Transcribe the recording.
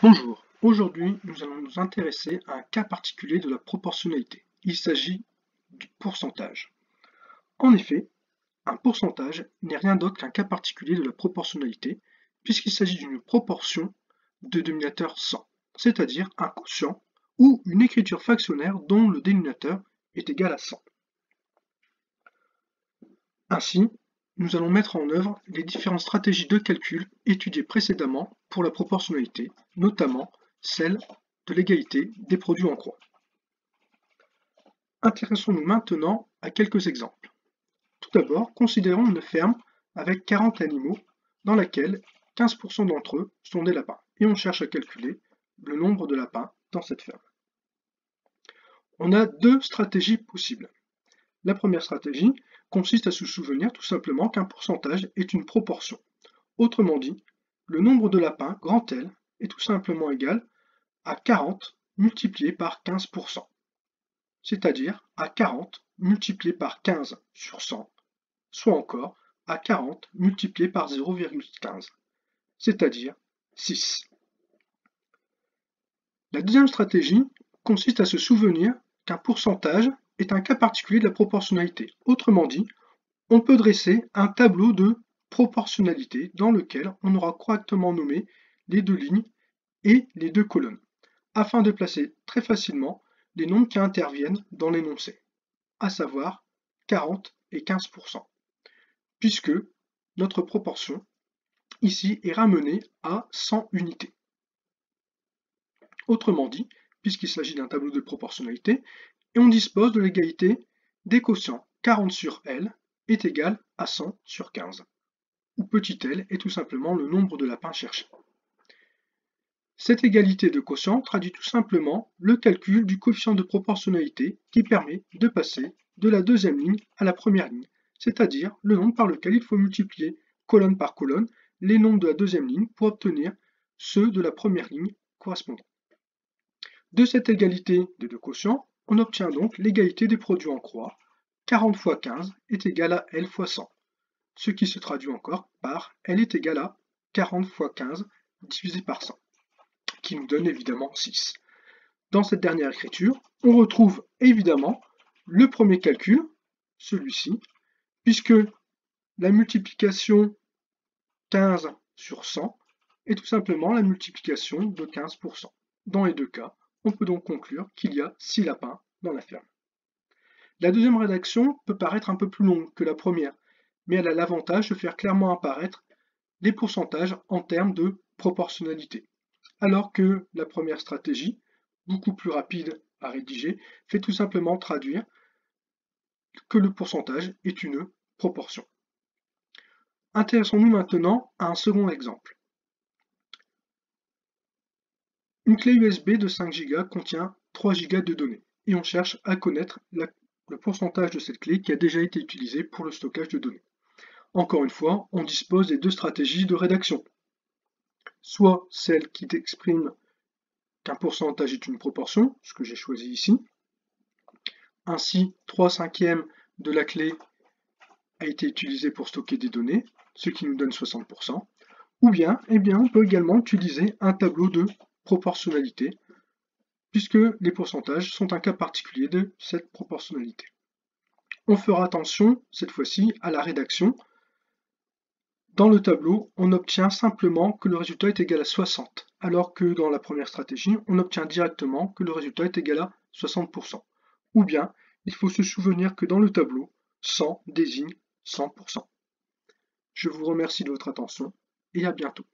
Bonjour, aujourd'hui nous allons nous intéresser à un cas particulier de la proportionnalité. Il s'agit du pourcentage. En effet, un pourcentage n'est rien d'autre qu'un cas particulier de la proportionnalité, puisqu'il s'agit d'une proportion de dénominateur 100, c'est-à-dire un quotient ou une écriture fractionnaire dont le dénominateur est égal à 100. Ainsi, nous allons mettre en œuvre les différentes stratégies de calcul étudiées précédemment pour la proportionnalité, notamment celle de l'égalité des produits en croix. Intéressons-nous maintenant à quelques exemples. Tout d'abord, considérons une ferme avec 40 animaux dans laquelle 15% d'entre eux sont des lapins, et on cherche à calculer le nombre de lapins dans cette ferme. On a deux stratégies possibles. La première stratégie consiste à se souvenir tout simplement qu'un pourcentage est une proportion. Autrement dit, le nombre de lapins, grand L, est tout simplement égal à 40 multiplié par 15%, c'est-à-dire à 40 multiplié par 15 sur 100, soit encore à 40 multiplié par 0,15, c'est-à-dire 6. La deuxième stratégie consiste à se souvenir qu'un pourcentage est un cas particulier de la proportionnalité. Autrement dit, on peut dresser un tableau de proportionnalité dans lequel on aura correctement nommé les deux lignes et les deux colonnes, afin de placer très facilement les nombres qui interviennent dans l'énoncé, à savoir 40 et 15%, puisque notre proportion ici est ramenée à 100 unités. Autrement dit, puisqu'il s'agit d'un tableau de proportionnalité, et on dispose de l'égalité des quotients 40 sur L est égal à 100 sur 15, où petit l est tout simplement le nombre de lapins cherchés. Cette égalité de quotient traduit tout simplement le calcul du coefficient de proportionnalité qui permet de passer de la deuxième ligne à la première ligne, c'est-à-dire le nombre par lequel il faut multiplier colonne par colonne les nombres de la deuxième ligne pour obtenir ceux de la première ligne correspondants. De cette égalité des deux quotients, on obtient donc l'égalité des produits en croix. 40 fois 15 est égal à L fois 100, ce qui se traduit encore par L est égal à 40 fois 15 divisé par 100, qui nous donne évidemment 6. Dans cette dernière écriture, on retrouve évidemment le premier calcul, celui-ci, puisque la multiplication 15 sur 100 est tout simplement la multiplication de 15%. Dans les deux cas, on peut donc conclure qu'il y a 6 lapins dans la ferme. La deuxième rédaction peut paraître un peu plus longue que la première, mais elle a l'avantage de faire clairement apparaître les pourcentages en termes de proportionnalité, alors que la première stratégie, beaucoup plus rapide à rédiger, fait tout simplement traduire que le pourcentage est une proportion. Intéressons-nous maintenant à un second exemple. Une clé USB de 5 Go contient 3 Go de données, et on cherche à connaître le pourcentage de cette clé qui a déjà été utilisée pour le stockage de données. Encore une fois, on dispose des deux stratégies de rédaction. Soit celle qui exprime qu'un pourcentage est une proportion, ce que j'ai choisi ici. Ainsi, 3/5 de la clé a été utilisée pour stocker des données, ce qui nous donne 60%. Ou bien, on peut également utiliser un tableau de proportionnalité, puisque les pourcentages sont un cas particulier de cette proportionnalité. On fera attention, cette fois-ci, à la rédaction. Dans le tableau, on obtient simplement que le résultat est égal à 60, alors que dans la première stratégie, on obtient directement que le résultat est égal à 60%. Ou bien, il faut se souvenir que dans le tableau, 100 désigne 100%. Je vous remercie de votre attention et à bientôt.